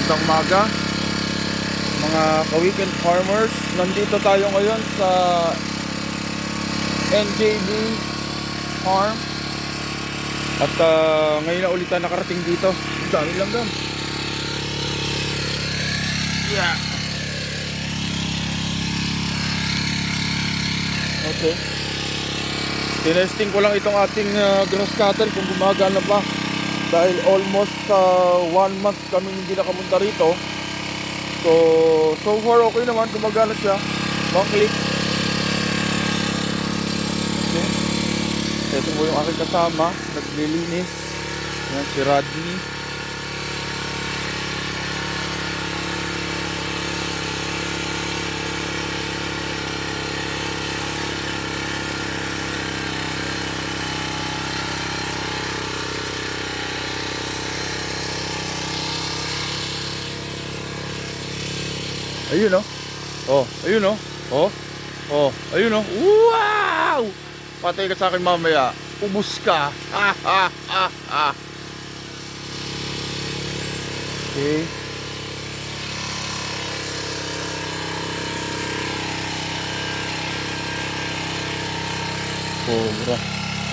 magandang umaga mga ka-weekend farmers. Nandito tayo ngayon sa NJB Farm. At ngayon na ulit tayo nakarating dito. Ang dami lang doon. Yeah. Okay. Tinesting ko lang itong ating grass cutter kung gumagana pa. Dahil almost 1 month kami hindi nakamunta rito. So far okay naman, gumagana siya. Long click. Okay. Ito po yung aking kasama, naglilinis. Yan si Rodney. Ayun oh. Oh, ayun oh. Oh. Oh, ayun oh. Wow! Patay ka sa akin mamaya. Ubus ka. Ha ha ha ha. Okay.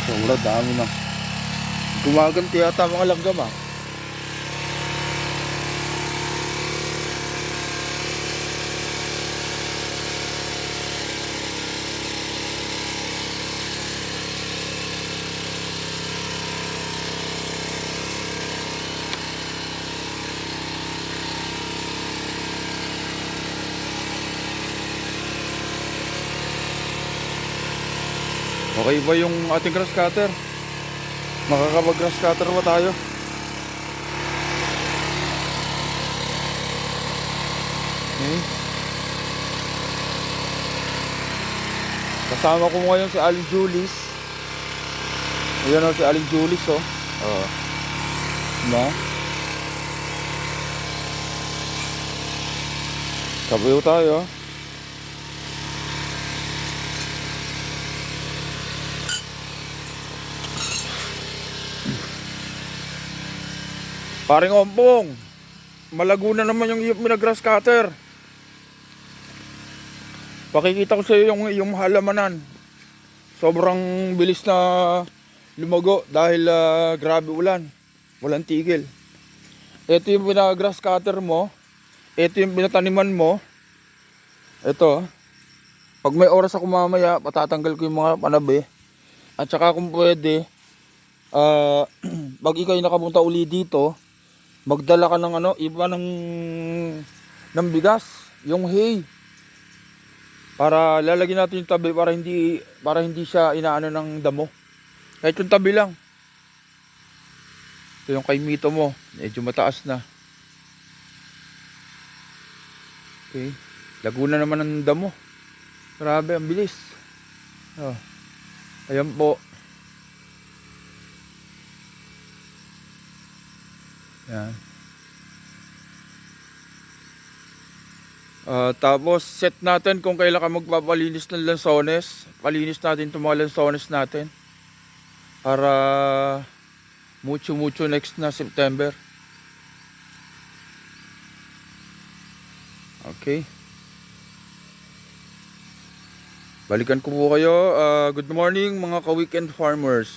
Sobra dami na. Gumaganti yata mga langgam ah. Okay ba yung ating grass cutter? Makakapag grass cutter ba tayo? Okay. Kasama ko ngayon si Aling Julis. Ayan o si Aling Julis oh. Diba? Sabayo tayo. Paring Ompong, malago na naman yung iyong grass cutter. Pakikita ko sa iyo yung halamanan. Sobrang bilis na lumago dahil grabe ulan. Walang tigil. Ito yung grass cutter mo. Ito yung pinataniman mo. Ito. Pag may oras ako mamaya, patatanggal ko yung mga panabi. At saka kung pwede, pag ikaw'y nakapunta uli dito, magdala ka ng iba ng bigas, yung hay. Para lalagyan natin yung tabi para hindi siya inaano ng damo. Kahit yung tabi lang. Ito yung kay Mito mo, medyo mataas na. Okay. Laguna naman ng damo. Grabe, ang bilis. Oh. Ayan po. Yan. Tapos set natin kung kailan ka magpapalinis ng lansones. Palinis natin itong mga lansones natin. Para mucho next na September. Okay. Balikan ko po kayo. Good morning mga ka-weekend farmers.